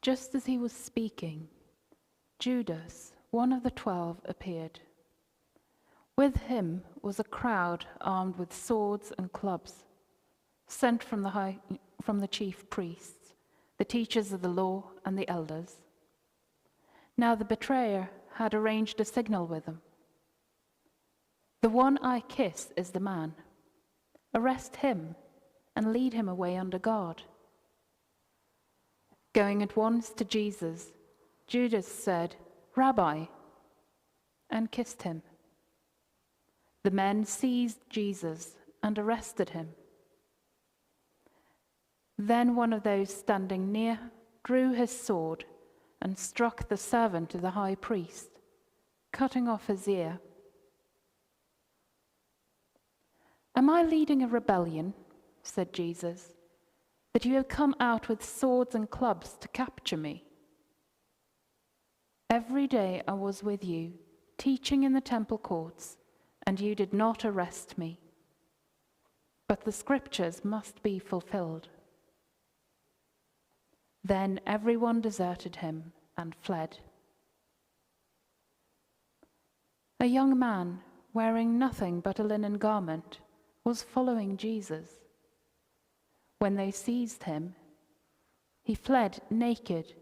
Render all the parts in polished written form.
Just as he was speaking, Judas, one of the 12, appeared. With him was a crowd armed with swords and clubs, sent from the chief priests, the teachers of the law, and the elders. Now the betrayer had arranged a signal with them. "The one I kiss is the man. Arrest him and lead him away under guard." Going at once to Jesus, Judas said, "Rabbi," and kissed him. The men seized Jesus and arrested him. Then one of those standing near drew his sword and struck the servant of the high priest, cutting off his ear. "Am I leading a rebellion," said Jesus, "that you have come out with swords and clubs to capture me? Every day I was with you, teaching in the temple courts, and you did not arrest me. But the scriptures must be fulfilled." Then everyone deserted him and fled. A young man, wearing nothing but a linen garment, was following Jesus. When they seized him, he fled naked,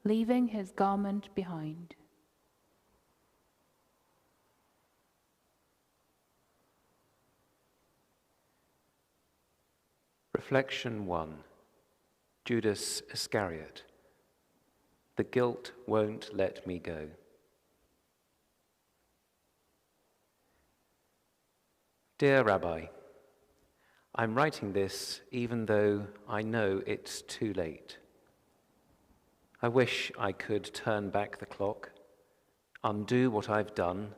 leaving his garment behind. Reflection 1. Judas Iscariot. The guilt won't let me go. Dear Rabbi, I'm writing this even though I know it's too late. I wish I could turn back the clock, undo what I've done,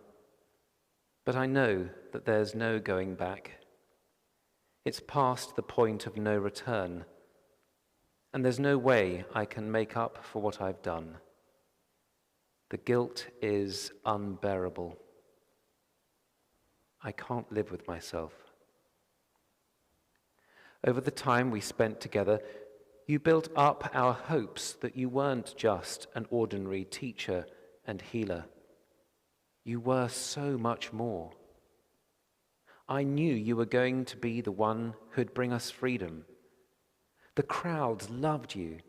but I know that there's no going back. It's past the point of no return, and there's no way I can make up for what I've done. The guilt is unbearable. I can't live with myself. Over the time we spent together, you built up our hopes that you weren't just an ordinary teacher and healer. You were so much more. I knew you were going to be the one who'd bring us freedom. The crowds loved you.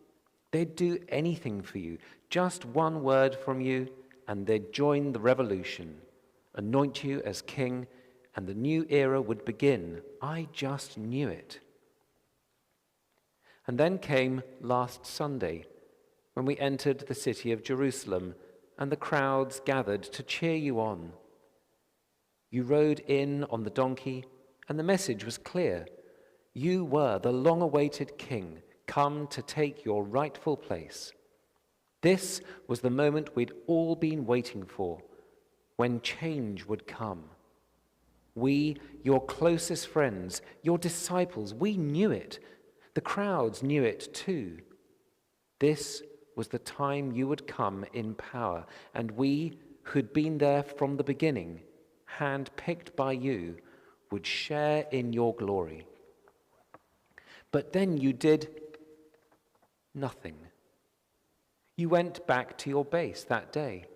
They'd do anything for you. Just one word from you, and they'd join the revolution, anoint you as king, and the new era would begin. I just knew it. And then came last Sunday, when we entered the city of Jerusalem, and the crowds gathered to cheer you on. You rode in on the donkey, and the message was clear. You were the long-awaited king, come to take your rightful place. This was the moment we'd all been waiting for, when change would come. We, your closest friends, your disciples, we knew it. The crowds knew it too. This was the time you would come in power, and we, who'd been there from the beginning, hand-picked by you, would share in your glory. But then you did nothing. You went back to your base that day.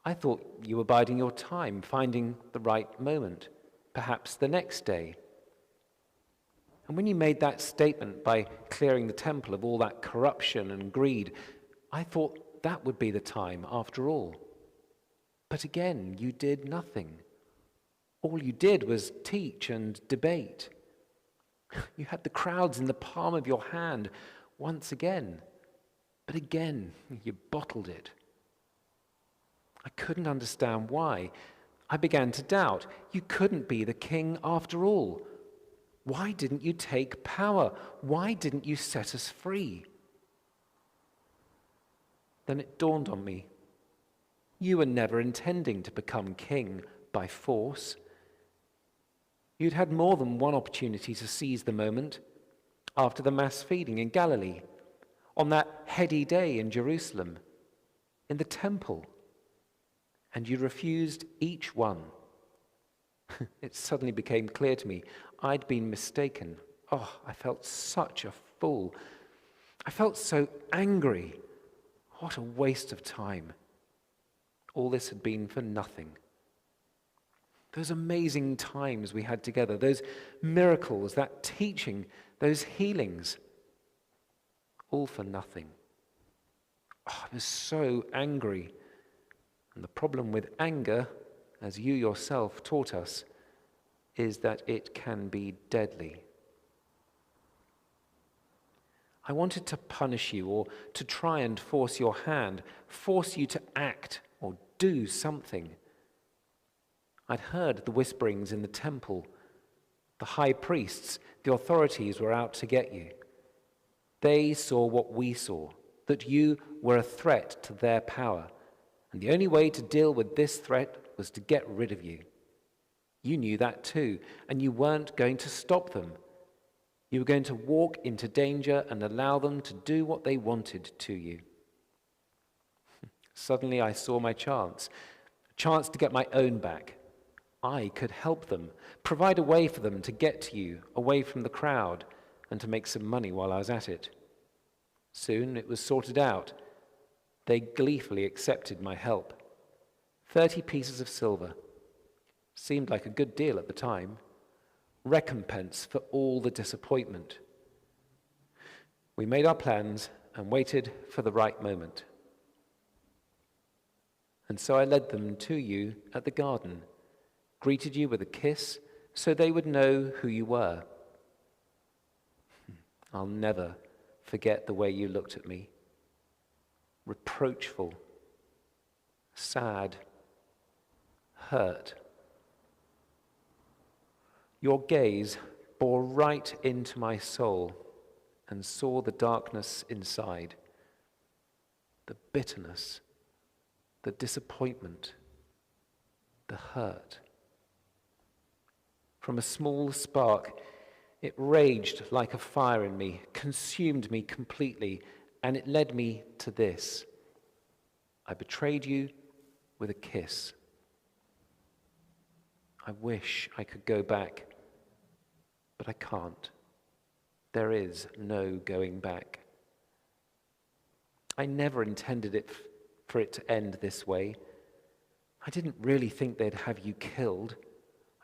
I thought you were biding your time, finding the right moment, perhaps the next day. And when you made that statement by clearing the temple of all that corruption and greed, I thought that would be the time after all. But again, you did nothing. All you did was teach and debate. You had the crowds in the palm of your hand once again, but again, you bottled it. I couldn't understand why. I began to doubt. You couldn't be the king after all. Why didn't you take power? Why didn't you set us free? Then it dawned on me. You were never intending to become king by force. You'd had more than one opportunity to seize the moment, after the mass feeding in Galilee, on that heady day in Jerusalem, in the temple, and you refused each one. It suddenly became clear to me I'd been mistaken. Oh, I felt such a fool. I felt so angry. What a waste of time. All this had been for nothing. Those amazing times we had together, those miracles, that teaching, those healings, all for nothing. Oh, I was so angry. And the problem with anger, as you yourself taught us, is that it can be deadly. I wanted to punish you or to try and force your hand, force you to act or do something. I'd heard the whisperings in the temple. The high priests, the authorities were out to get you. They saw what we saw, that you were a threat to their power. And the only way to deal with this threat was to get rid of you. You knew that too, and you weren't going to stop them. You were going to walk into danger and allow them to do what they wanted to you. Suddenly I saw my chance, a chance to get my own back. I could help them, provide a way for them to get to you, away from the crowd, and to make some money while I was at it. Soon it was sorted out. They gleefully accepted my help. 30 pieces of silver. Seemed like a good deal at the time. Recompense for all the disappointment. We made our plans and waited for the right moment. And so I led them to you at the garden, greeted you with a kiss so they would know who you were. I'll never forget the way you looked at me. Reproachful, sad, hurt. Your gaze bore right into my soul and saw the darkness inside, the bitterness, the disappointment, the hurt. From a small spark, it raged like a fire in me, consumed me completely, and it led me to this. I betrayed you with a kiss. I wish I could go back, but I can't. There is no going back. I never intended for it to end this way. I didn't really think they'd have you killed.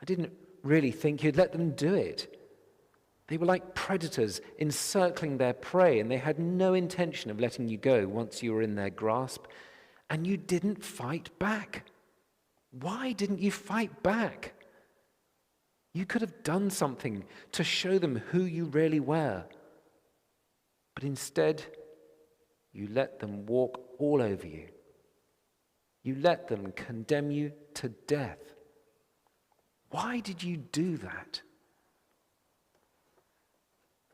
I didn't really think you'd let them do it. They were like predators encircling their prey, and they had no intention of letting you go once you were in their grasp. And you didn't fight back. Why didn't you fight back? You could have done something to show them who you really were. But instead, you let them walk all over you. You let them condemn you to death. Why did you do that?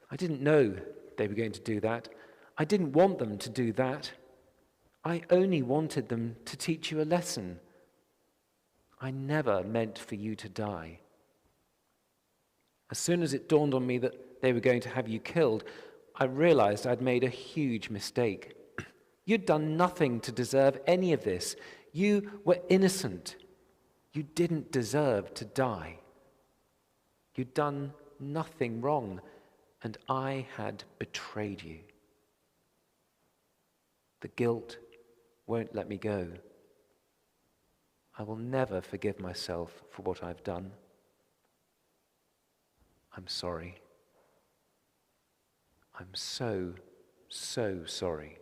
I didn't know they were going to do that. I didn't want them to do that. I only wanted them to teach you a lesson. I never meant for you to die. As soon as it dawned on me that they were going to have you killed, I realized I'd made a huge mistake. You'd done nothing to deserve any of this. You were innocent. You didn't deserve to die. You'd done nothing wrong, and I had betrayed you. The guilt won't let me go. I will never forgive myself for what I've done. I'm sorry. I'm so, so sorry.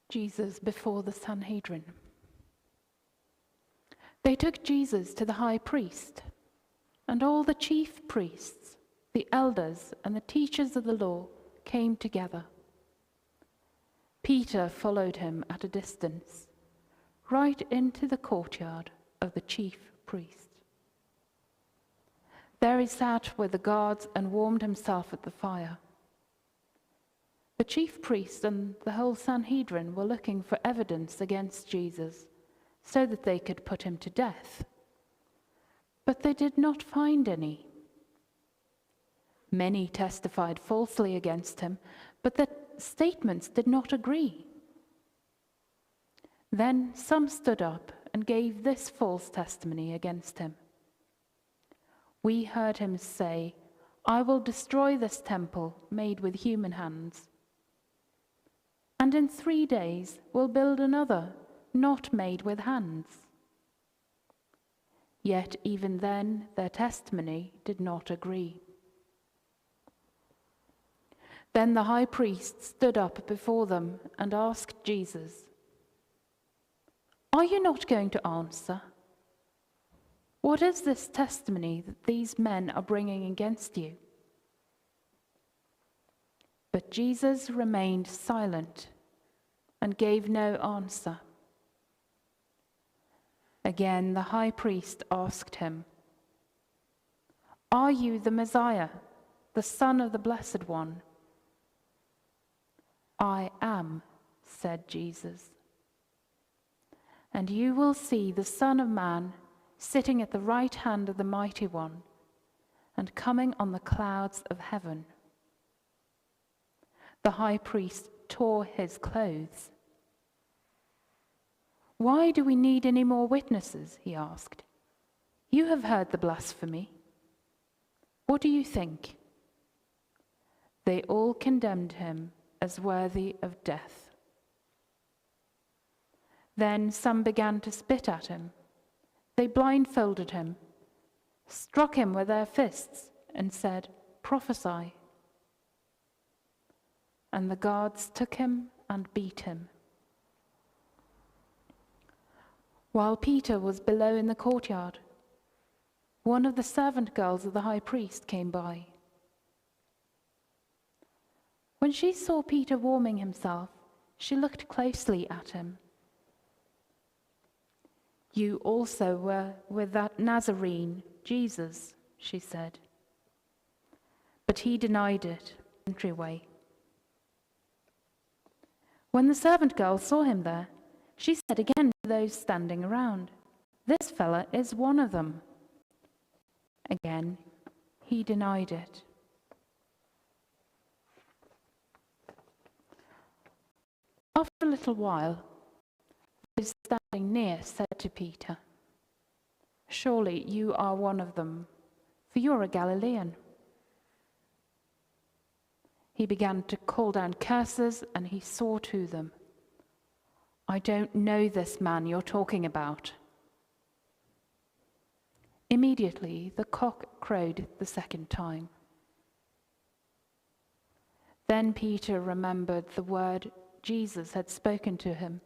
Jesus before the Sanhedrin. They took Jesus to the high priest, and all the chief priests, the elders, and the teachers of the law came together. Peter followed him at a distance, right into the courtyard of the chief priest. There he sat with the guards and warmed himself at the fire. The chief priests and the whole Sanhedrin were looking for evidence against Jesus so that they could put him to death. But they did not find any. Many testified falsely against him, but their statements did not agree. Then some stood up and gave this false testimony against him. We heard him say, "I will destroy this temple made with human hands, and in 3 days will build another, not made with hands." Yet even then their testimony did not agree. Then the high priest stood up before them and asked Jesus, "Are you not going to answer? What is this testimony that these men are bringing against you?" But Jesus remained silent and gave no answer. Again, the high priest asked him, "Are you the Messiah, the Son of the Blessed One?" "I am," said Jesus. "And you will see the Son of Man sitting at the right hand of the Mighty One and coming on the clouds of heaven." The high priest tore his clothes. "Why do we need any more witnesses?" he asked. "You have heard the blasphemy. What do you think?" They all condemned him as worthy of death. Then some began to spit at him. They blindfolded him, struck him with their fists, and said, "Prophesy." And the guards took him and beat him. While Peter was below in the courtyard, one of the servant girls of the high priest came by. When she saw Peter warming himself, she looked closely at him. "You also were with that Nazarene, Jesus," she said. But he denied it in the entryway. When the servant girl saw him there, she said again to those standing around, "This fella is one of them." Again, he denied it. After a little while, those standing near said to Peter, "Surely you are one of them, for you're a Galilean." He began to call down curses, and he swore to them, "I don't know this man you're talking about." Immediately the cock crowed the second time. Then Peter remembered the word Jesus had spoken to him.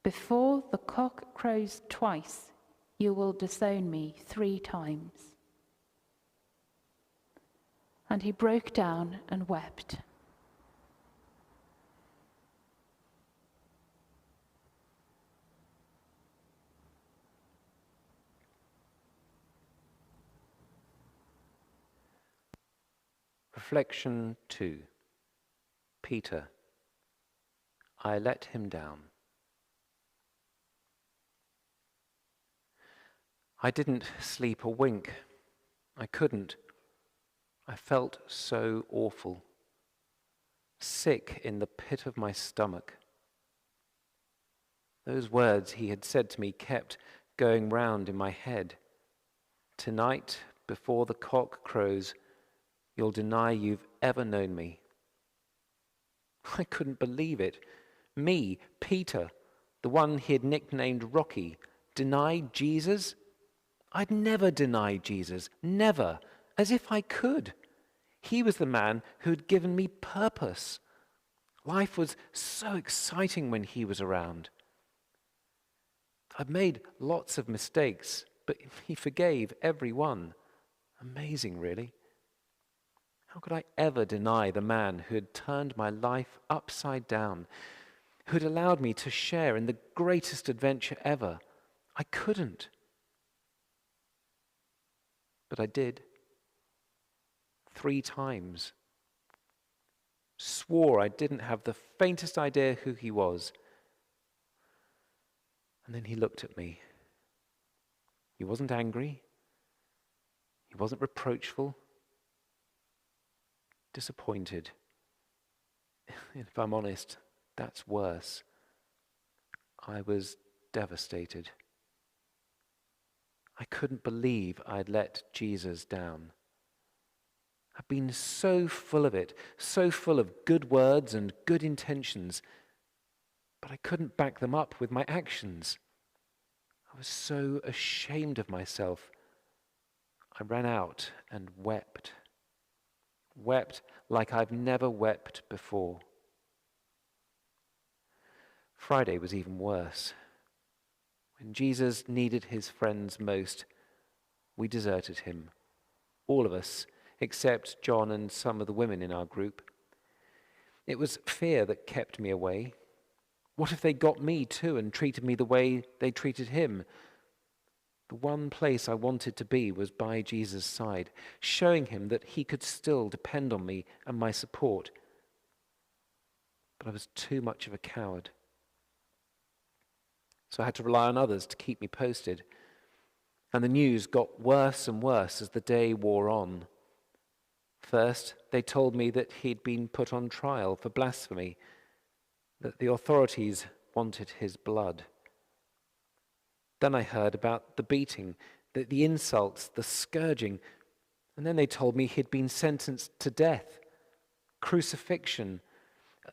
"Before the cock crows twice, you will disown me 3 times." And he broke down and wept. Reflection 2. Peter, I let him down. I didn't sleep a wink. I couldn't. I felt so awful, sick in the pit of my stomach. Those words he had said to me kept going round in my head. "Tonight, before the cock crows, you'll deny you've ever known me." I couldn't believe it. Me, Peter, the one he had nicknamed Rocky, denied Jesus? I'd never denied Jesus, never, as if I could. He was the man who'd given me purpose. Life was so exciting when he was around. I'd made lots of mistakes, but he forgave every one. Amazing, really. How could I ever deny the man who had turned my life upside down, who had allowed me to share in the greatest adventure ever? I couldn't. But I did. 3 times. Swore I didn't have the faintest idea who he was. And then he looked at me. He wasn't angry. He wasn't reproachful. Disappointed. If I'm honest, that's worse. I was devastated. I couldn't believe I'd let Jesus down. I'd been so full of it, so full of good words and good intentions, but I couldn't back them up with my actions. I was so ashamed of myself. I ran out and wept. Wept like I've never wept before. Friday was even worse. When Jesus needed his friends most, we deserted him. All of us, except John and some of the women in our group. It was fear that kept me away. What if they got me too and treated me the way they treated him? The one place I wanted to be was by Jesus' side, showing him that he could still depend on me and my support. But I was too much of a coward. So I had to rely on others to keep me posted. And the news got worse and worse as the day wore on. First, they told me that he'd been put on trial for blasphemy, that the authorities wanted his blood. Then I heard about the beating, the insults, the scourging, and then they told me he'd been sentenced to death, crucifixion,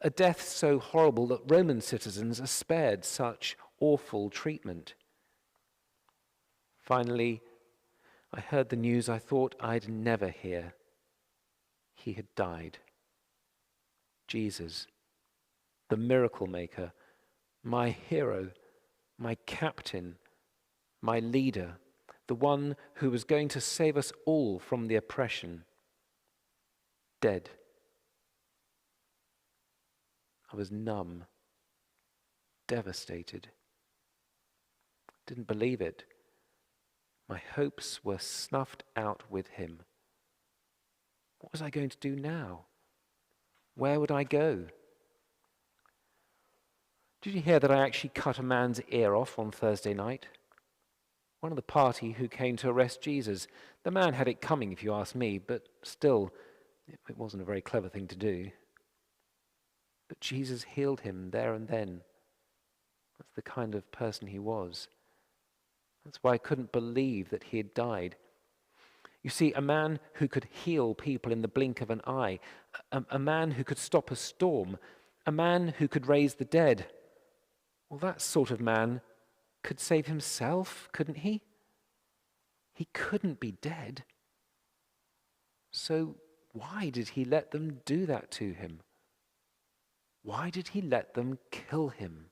a death so horrible that Roman citizens are spared such awful treatment. Finally, I heard the news I thought I'd never hear. He had died. Jesus, the miracle maker, my hero, my captain, my leader, the one who was going to save us all from the oppression, dead. I was numb, devastated. Didn't believe it. My hopes were snuffed out with him. What was I going to do now? Where would I go? Did you hear that I actually cut a man's ear off on Thursday night? One of the party who came to arrest Jesus. The man had it coming, if you ask me, but still, it wasn't a very clever thing to do. But Jesus healed him there and then. That's the kind of person he was. That's why I couldn't believe that he had died. You see, a man who could heal people in the blink of an eye, a man who could stop a storm, a man who could raise the dead. Well, that sort of man could save himself, couldn't he? He couldn't be dead. So why did he let them do that to him? Why did he let them kill him?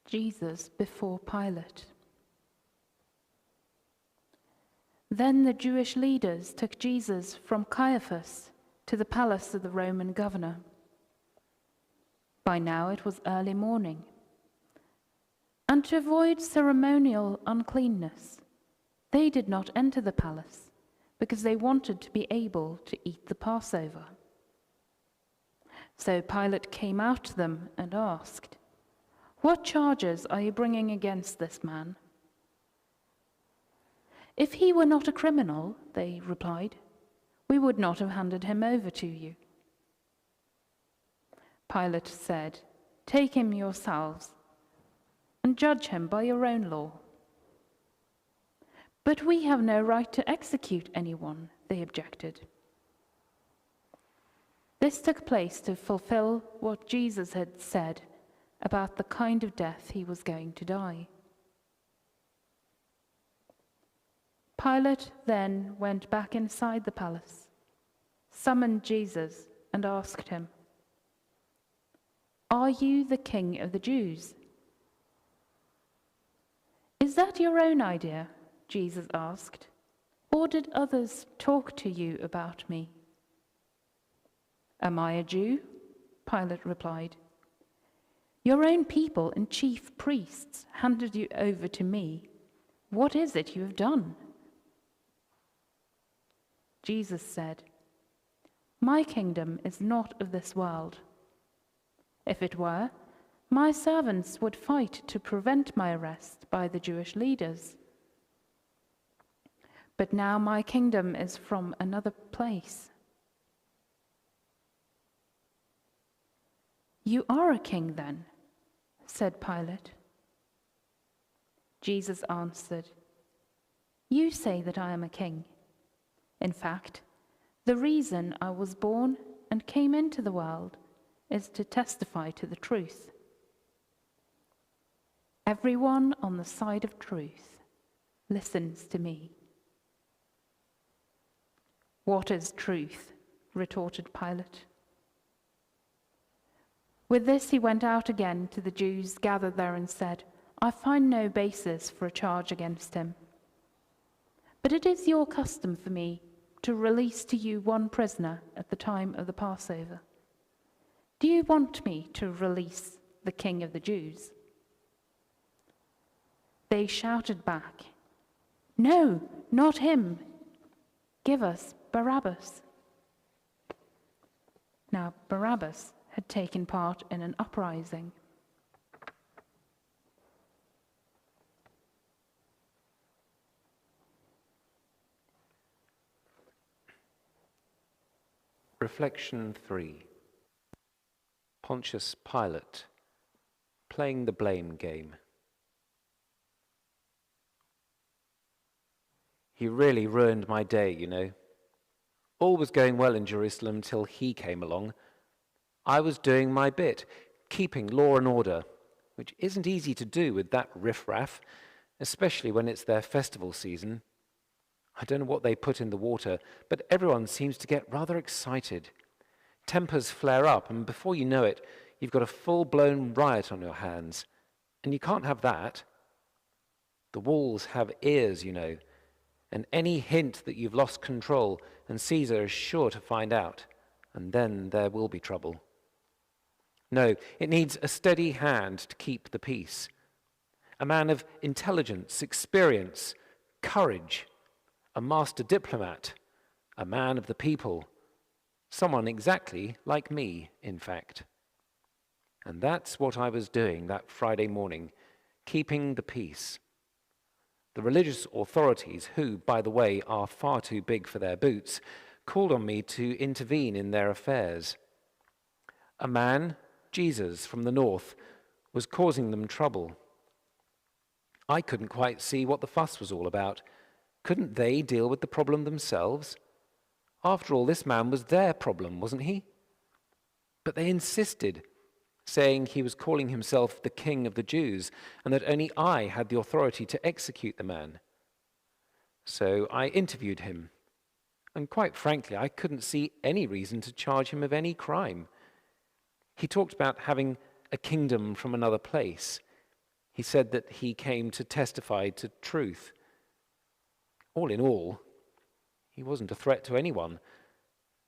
Jesus before Pilate. Then the Jewish leaders took Jesus from Caiaphas to the palace of the Roman governor. By now it was early morning. And to avoid ceremonial uncleanness, they did not enter the palace, because they wanted to be able to eat the Passover. So Pilate came out to them and asked, "What charges are you bringing against this man?" "If he were not a criminal," they replied, "we would not have handed him over to you." Pilate said, "Take him yourselves and judge him by your own law." "But we have no right to execute anyone," they objected. This took place to fulfill what Jesus had said about the kind of death he was going to die. Pilate then went back inside the palace, summoned Jesus, and asked him, "Are you the king of the Jews?" "Is that your own idea?" Jesus asked. "Or did others talk to you about me?" "Am I a Jew?" Pilate replied. "Your own people and chief priests handed you over to me. What is it you have done?" Jesus said, "My kingdom is not of this world. If it were, my servants would fight to prevent my arrest by the Jewish leaders. But now my kingdom is from another place." "You are a king then," said Pilate. Jesus answered, "You say that I am a king. In fact, the reason I was born and came into the world is to testify to the truth. Everyone on the side of truth listens to me." "What is truth?" retorted Pilate. With this he went out again to the Jews gathered there and said, "I find no basis for a charge against him. But it is your custom for me to release to you one prisoner at the time of the Passover. Do you want me to release the King of the Jews?" They shouted back, "No, not him. Give us Barabbas." Now Barabbas had taken part in an uprising. Reflection 3. Pontius Pilate, playing the blame game. He really ruined my day, you know. All was going well in Jerusalem till he came along. I was doing my bit, keeping law and order, which isn't easy to do with that riffraff, especially when it's their festival season. I don't know what they put in the water, but everyone seems to get rather excited. Tempers flare up, and before you know it, you've got a full-blown riot on your hands. And you can't have that. The walls have ears, you know, and any hint that you've lost control, and Caesar is sure to find out, and then there will be trouble. No, it needs a steady hand to keep the peace. A man of intelligence, experience, courage, a master diplomat, a man of the people, someone exactly like me, in fact. And that's what I was doing that Friday morning, keeping the peace. The religious authorities, who, by the way, are far too big for their boots, called on me to intervene in their affairs. A man, Jesus, from the north, was causing them trouble. I couldn't quite see what the fuss was all about. Couldn't they deal with the problem themselves? After all, this man was their problem, wasn't he? But they insisted, saying he was calling himself the King of the Jews, and that only I had the authority to execute the man. So I interviewed him, and quite frankly, I couldn't see any reason to charge him of any crime. He talked about having a kingdom from another place. He said that he came to testify to truth. All in all, he wasn't a threat to anyone.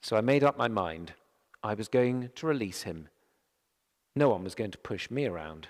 So I made up my mind. I was going to release him. No one was going to push me around.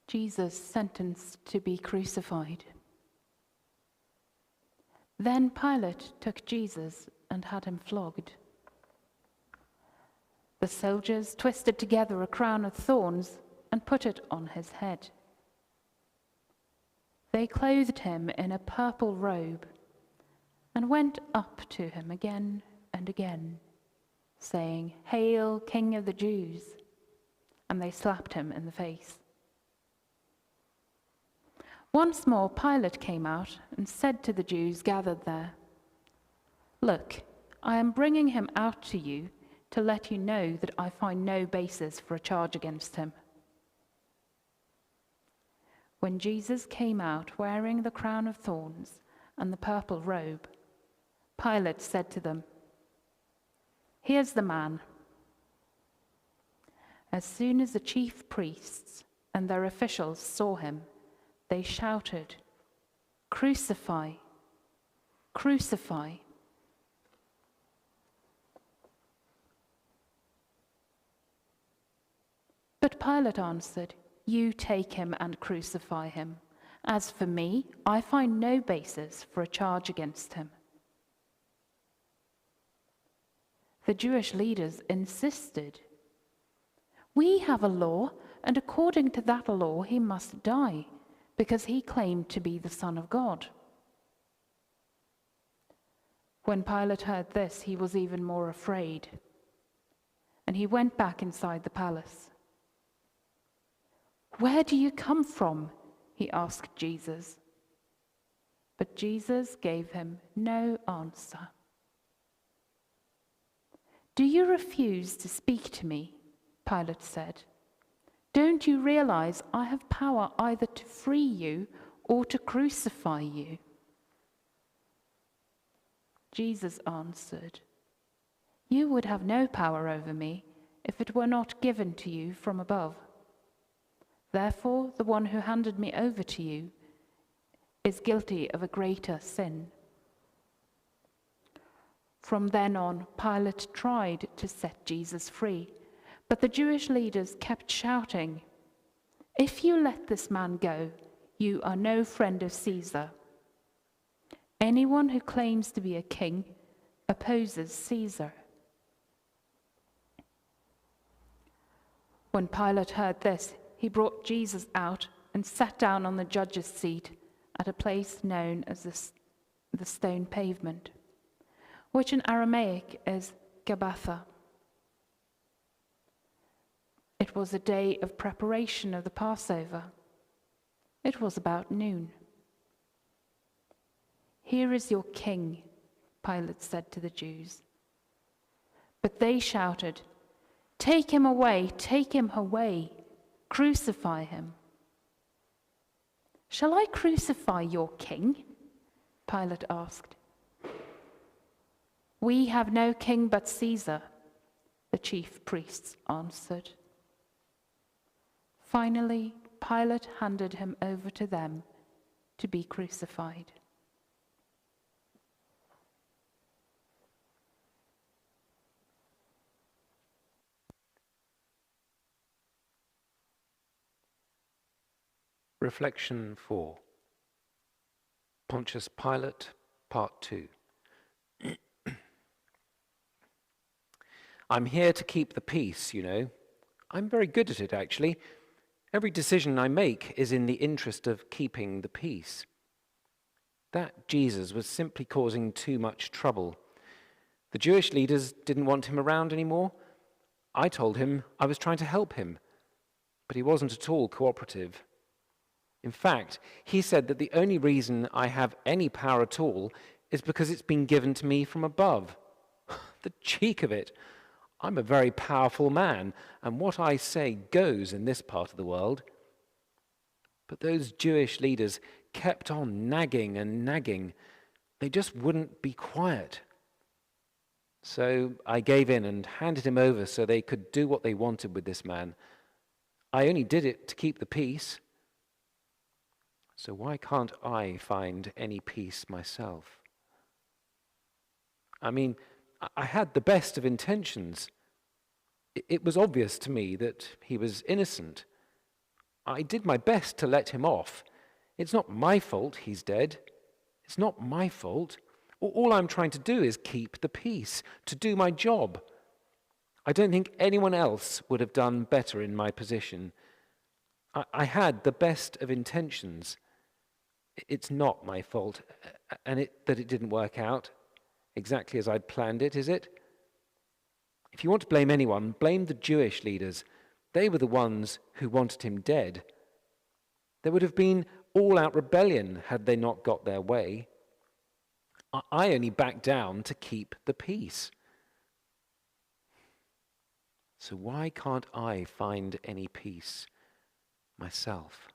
Jesus sentenced to be crucified. Then Pilate took Jesus and had him flogged. The soldiers twisted together a crown of thorns and put it on his head. They clothed him in a purple robe and went up to him again and again, saying, "Hail, King of the Jews!" And they slapped him in the face. Once more Pilate came out and said to the Jews gathered there, "Look, I am bringing him out to you to let you know that I find no basis for a charge against him." When Jesus came out wearing the crown of thorns and the purple robe, Pilate said to them, "Here's the man." As soon as the chief priests and their officials saw him, they shouted, "Crucify! Crucify!" But Pilate answered, "You take him and crucify him. As for me, I find no basis for a charge against him." The Jewish leaders insisted, "We have a law, and according to that law he must die, because he claimed to be the Son of God." When Pilate heard this, he was even more afraid, and he went back inside the palace. "Where do you come from?" he asked Jesus. But Jesus gave him no answer. "Do you refuse to speak to me?" Pilate said. "Don't you realize I have power either to free you or to crucify you?" Jesus answered, "You would have no power over me if it were not given to you from above. Therefore, the one who handed me over to you is guilty of a greater sin." From then on, Pilate tried to set Jesus free, but the Jewish leaders kept shouting, "If you let this man go, you are no friend of Caesar. Anyone who claims to be a king opposes Caesar." When Pilate heard this, he brought Jesus out and sat down on the judge's seat at a place known as the stone pavement, which in Aramaic is Gabbatha. It was a day of preparation of the Passover. It was about noon. "Here is your king," Pilate said to the Jews. But they shouted, take him away, crucify him." "Shall I crucify your king?" Pilate asked. "We have no king but Caesar," the chief priests answered. Finally, Pilate handed him over to them to be crucified. Reflection 4. Pontius Pilate, Part 2. I'm here to keep the peace, you know. I'm very good at it, actually. Every decision I make is in the interest of keeping the peace. That Jesus was simply causing too much trouble. The Jewish leaders didn't want him around anymore. I told him I was trying to help him, but he wasn't at all cooperative. In fact, he said that the only reason I have any power at all is because it's been given to me from above. The cheek of it! I'm a very powerful man, and what I say goes in this part of the world. But those Jewish leaders kept on nagging and nagging. They just wouldn't be quiet. So I gave in and handed him over so they could do what they wanted with this man. I only did it to keep the peace. So why can't I find any peace myself? I mean, I had the best of intentions. It was obvious to me that he was innocent. I did my best to let him off. It's not my fault he's dead. It's not my fault. All I'm trying to do is keep the peace, to do my job. I don't think anyone else would have done better in my position. I had the best of intentions. It's not my fault that it didn't work out exactly as I'd planned it, is it? If you want to blame anyone, blame the Jewish leaders. They were the ones who wanted him dead. There would have been all-out rebellion had they not got their way. I only backed down to keep the peace. So why can't I find any peace myself?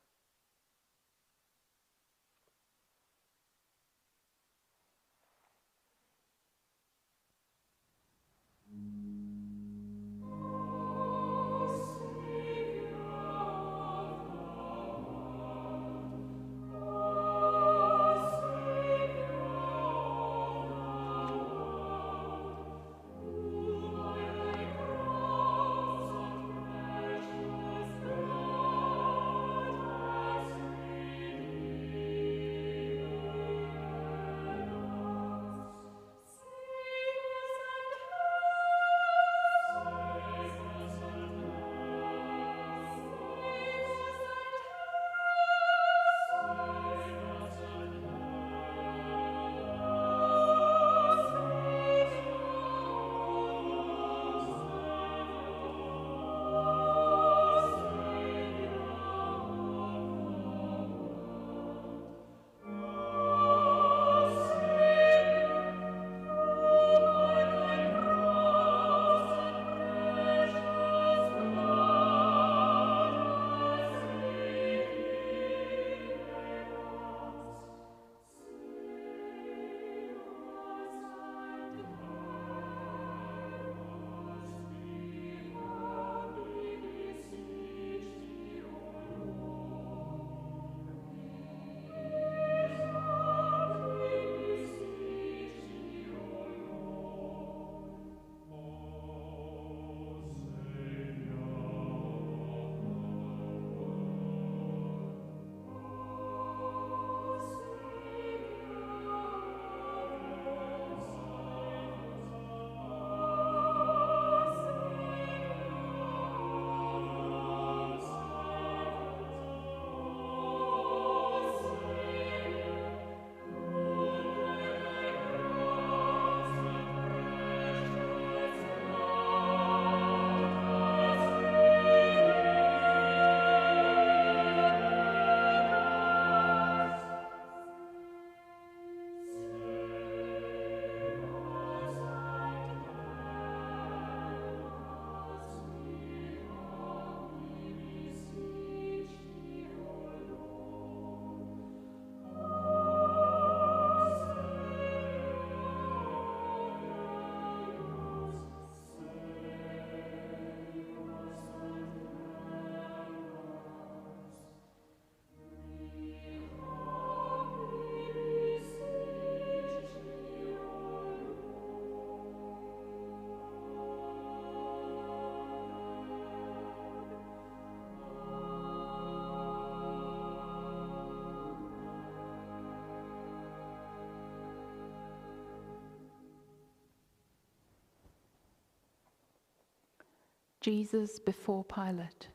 Jesus before Pilate.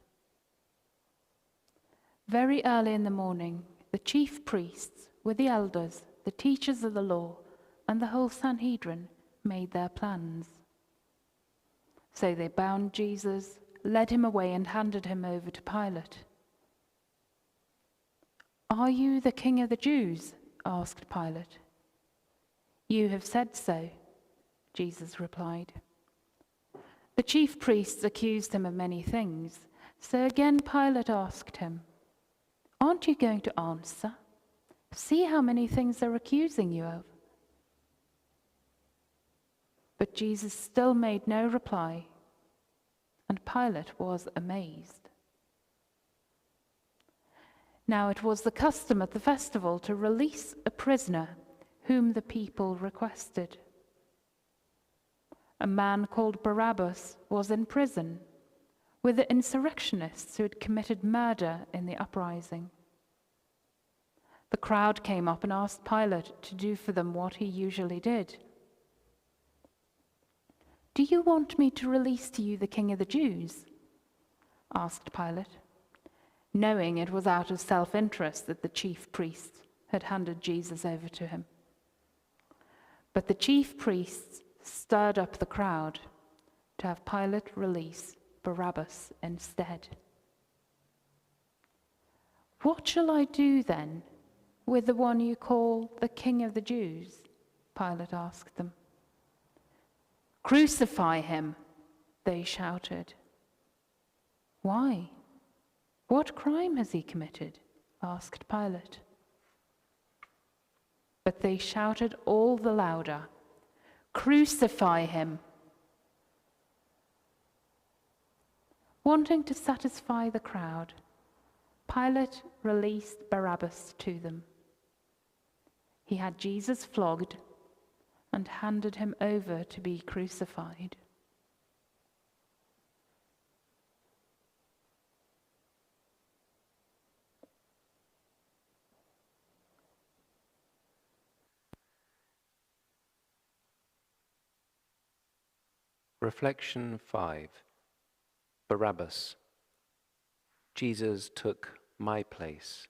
Very early in the morning, the chief priests, with the elders, the teachers of the law, and the whole Sanhedrin made their plans. So they bound Jesus, led him away, and handed him over to Pilate. "Are you the king of the Jews?" asked Pilate. "You have said so," Jesus replied. The chief priests accused him of many things. So again Pilate asked him, "Aren't you going to answer? See how many things they're accusing you of." But Jesus still made no reply, and Pilate was amazed. Now it was the custom at the festival to release a prisoner whom the people requested. A man called Barabbas was in prison with the insurrectionists who had committed murder in the uprising. The crowd came up and asked Pilate to do for them what he usually did. "Do you want me to release to you the king of the Jews?" asked Pilate, knowing it was out of self-interest that the chief priests had handed Jesus over to him. But the chief priests stirred up the crowd to have Pilate release Barabbas instead. "What shall I do then with the one you call the King of the Jews?" Pilate asked them. "Crucify him," they shouted. "Why? What crime has he committed?" asked Pilate. But they shouted all the louder, "Crucify him!" Wanting to satisfy the crowd, Pilate released Barabbas to them. He had Jesus flogged and handed him over to be crucified. Reflection 5. Barabbas. Jesus took my place.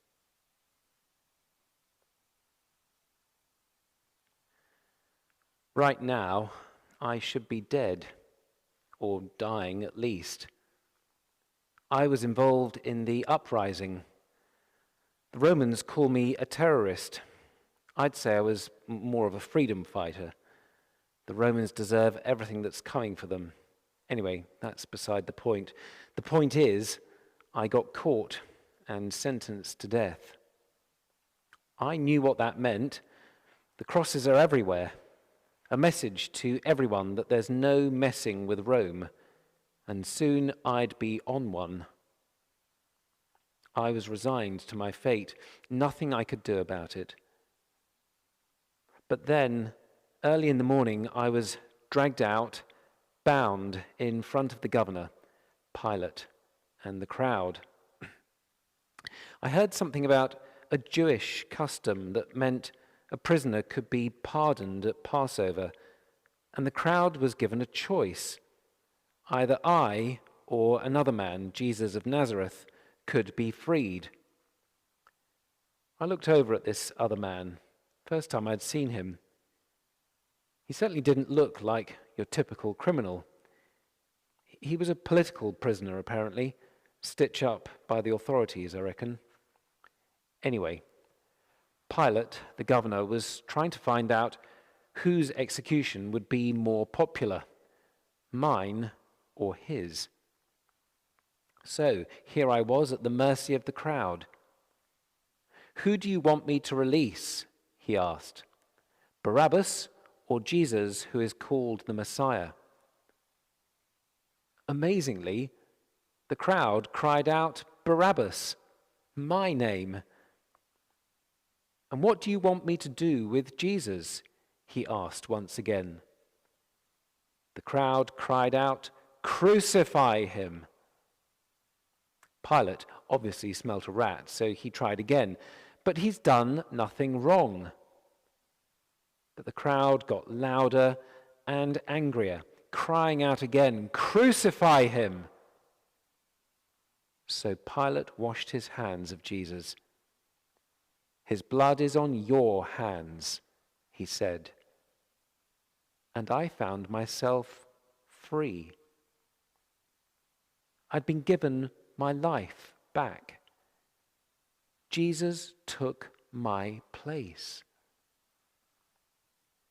Right now, I should be dead, or dying at least. I was involved in the uprising. The Romans call me a terrorist. I'd say I was more of a freedom fighter. The Romans deserve everything that's coming for them. Anyway, that's beside the point. The point is, I got caught and sentenced to death. I knew what that meant. The crosses are everywhere. A message to everyone that there's no messing with Rome, and soon I'd be on one. I was resigned to my fate, nothing I could do about it. But then, early in the morning, I was dragged out, bound in front of the governor, Pilate, and the crowd. I heard something about a Jewish custom that meant a prisoner could be pardoned at Passover, and the crowd was given a choice. Either I or another man, Jesus of Nazareth, could be freed. I looked over at this other man, first time I'd seen him. He certainly didn't look like your typical criminal. He was a political prisoner, apparently, stitched up by the authorities, I reckon. Anyway, Pilate, the governor, was trying to find out whose execution would be more popular, mine or his. So here I was at the mercy of the crowd. "Who do you want me to release?" he asked. "Barabbas or Jesus, who is called the Messiah?" Amazingly, the crowd cried out, "Barabbas, my name." "And what do you want me to do with Jesus?" he asked once again. The crowd cried out, "Crucify him." Pilate obviously smelt a rat, so he tried again. "But he's done nothing wrong." But the crowd got louder and angrier. crying out again, "Crucify him!" So Pilate washed his hands of Jesus. "His blood is on your hands," he said. And I found myself free. I'd been given my life back. Jesus took my place.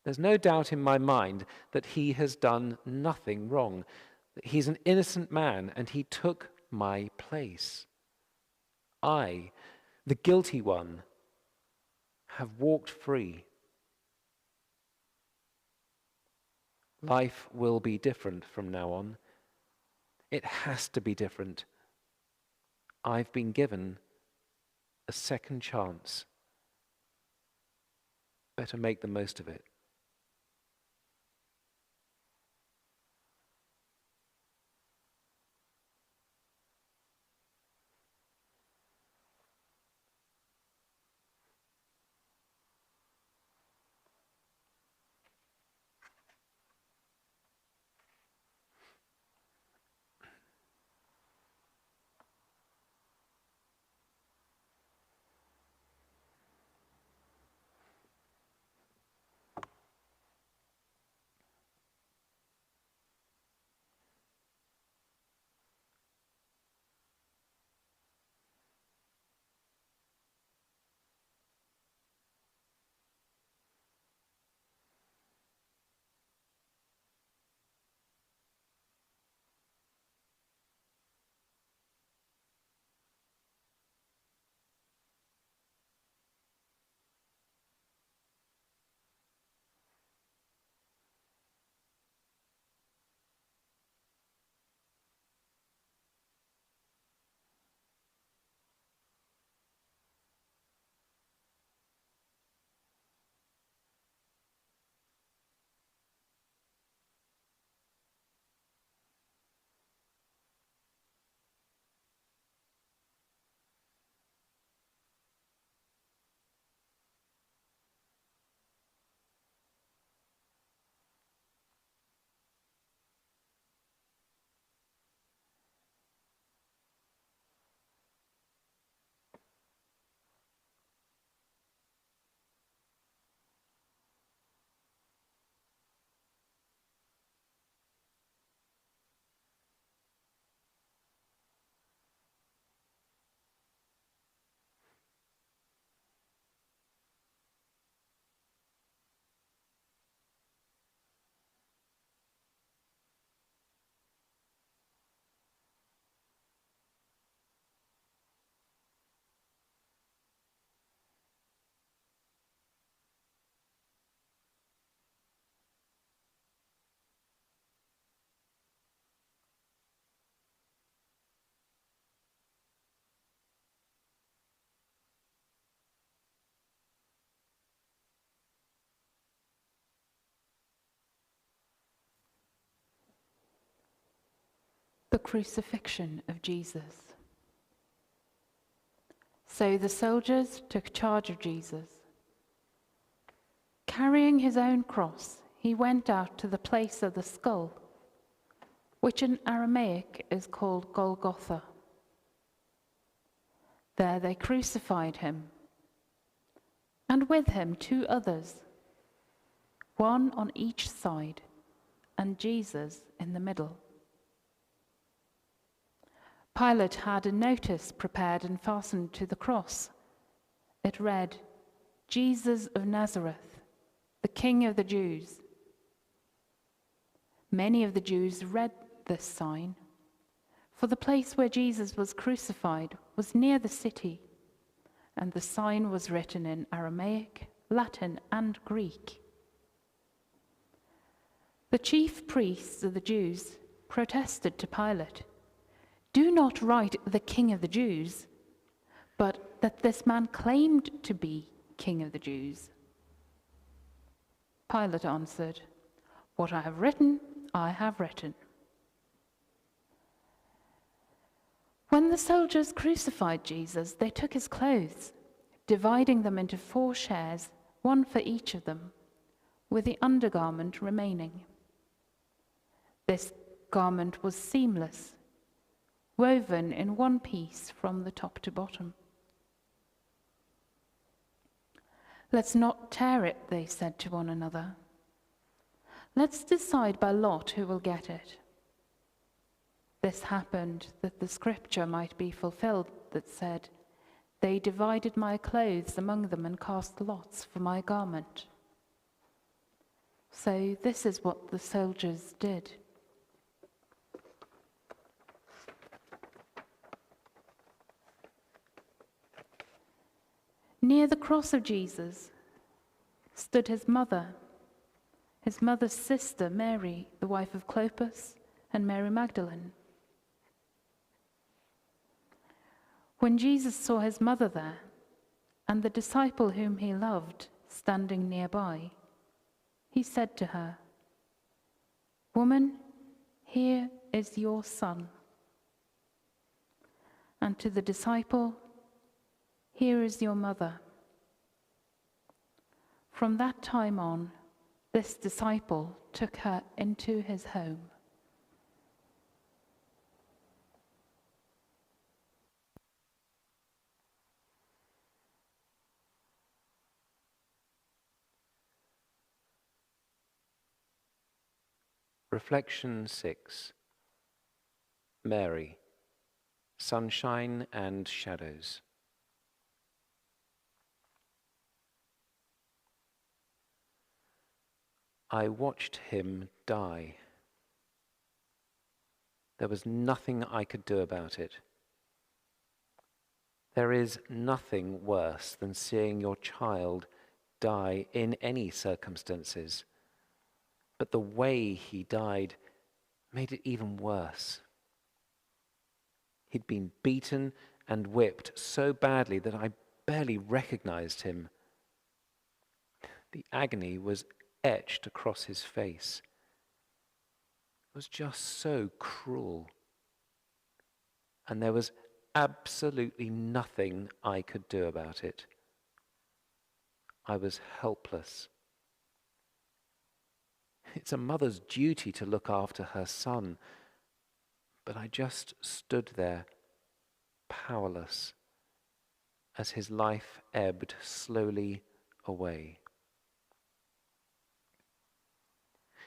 There's no doubt in my mind that he has done nothing wrong, that he's an innocent man and he took my place. I, the guilty one, have walked free. Life will be different from now on. It has to be different. I've been given a second chance. Better make the most of it. The crucifixion of Jesus. So the soldiers took charge of Jesus. Carrying his own cross, he went out to the place of the skull, which in Aramaic is called Golgotha. There they crucified him, and with him 2 others, one on each side, and Jesus in the middle. Pilate had a notice prepared and fastened to the cross. It read, "Jesus of Nazareth, the King of the Jews." Many of the Jews read this sign, for the place where Jesus was crucified was near the city, and the sign was written in Aramaic, Latin, and Greek. The chief priests of the Jews protested to Pilate, "Do not write the King of the Jews, but that this man claimed to be King of the Jews." Pilate answered, "What I have written, I have written." When the soldiers crucified Jesus, they took his clothes, dividing them into 4 shares, one for each of them, with the undergarment remaining. This garment was seamless, woven in one piece from the top to bottom. "Let's not tear it," they said to one another. "Let's decide by lot who will get it." This happened that the scripture might be fulfilled that said, "They divided my clothes among them and cast lots for my garment." So this is what the soldiers did. Near the cross of Jesus stood his mother's sister, Mary, the wife of Clopas, and Mary Magdalene. When Jesus saw his mother there and the disciple whom he loved standing nearby, he said to her, "Woman, here is your son." And to the disciple, "Here is your mother." From that time on, this disciple took her into his home. Reflection 6. Mary, sunshine and shadows. I watched him die. There was nothing I could do about it. There is nothing worse than seeing your child die in any circumstances. But the way he died made it even worse. He'd been beaten and whipped so badly that I barely recognized him. The agony was etched across his face. It was just so cruel. And there was absolutely nothing I could do about it. I was helpless. It's a mother's duty to look after her son, but I just stood there, powerless, as his life ebbed slowly away.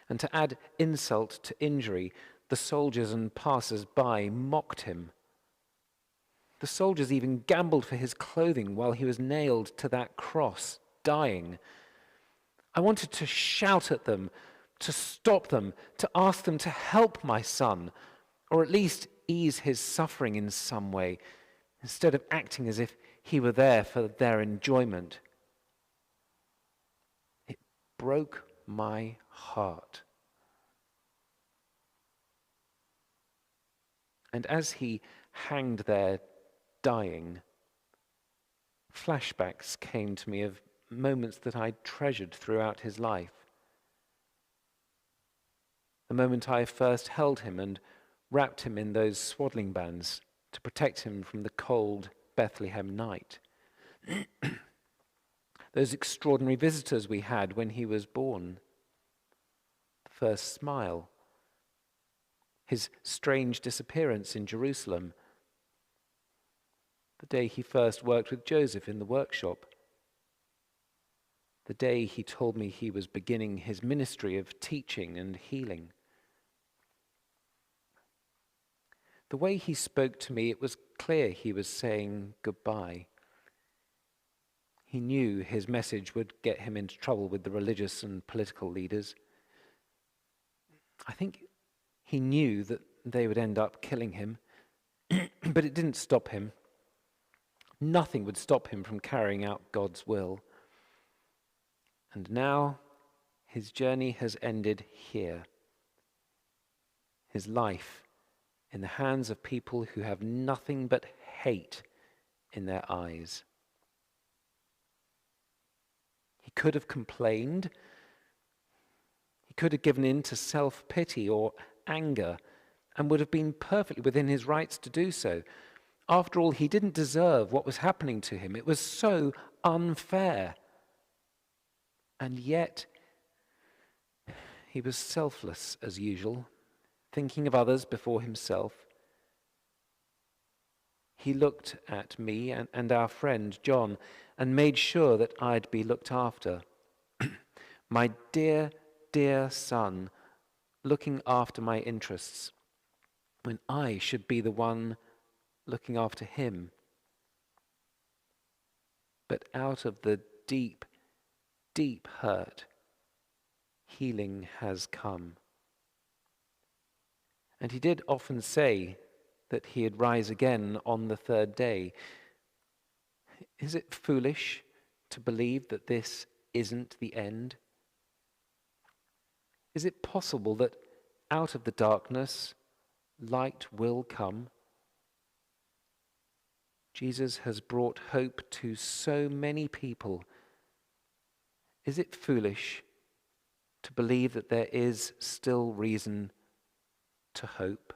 And to add insult to injury, the soldiers and passers-by mocked him. The soldiers even gambled for his clothing while he was nailed to that cross, dying. I wanted to shout at them, to stop them, to ask them to help my son, or at least ease his suffering in some way, instead of acting as if he were there for their enjoyment. It broke my heart. And as he hanged there dying, flashbacks came to me of moments that I treasured throughout his life. The moment I first held him and wrapped him in those swaddling bands to protect him from the cold Bethlehem night. Those extraordinary visitors we had when he was born. The first smile. His strange disappearance in Jerusalem. The day he first worked with Joseph in the workshop. The day he told me he was beginning his ministry of teaching and healing. The way he spoke to me, it was clear he was saying goodbye. He knew his message would get him into trouble with the religious and political leaders. I think he knew that they would end up killing him, but it didn't stop him. Nothing would stop him from carrying out God's will. And now his journey has ended here. His life in the hands of people who have nothing but hate in their eyes. He could have complained. He could have given in to self-pity or anger and would have been perfectly within his rights to do so. After all, he didn't deserve what was happening to him. It was so unfair. And yet, he was selfless as usual. thinking of others before himself. He looked at me and our friend John and made sure that I'd be looked after. My dear, dear son, looking after my interests, when I should be the one looking after him. But out of the deep, deep hurt, healing has come. And he did often say that he'd rise again on the third day. Is it foolish to believe that this isn't the end? Is it possible that out of the darkness, light will come? Jesus has brought hope to so many people. Is it foolish to believe that there is still reason to hope?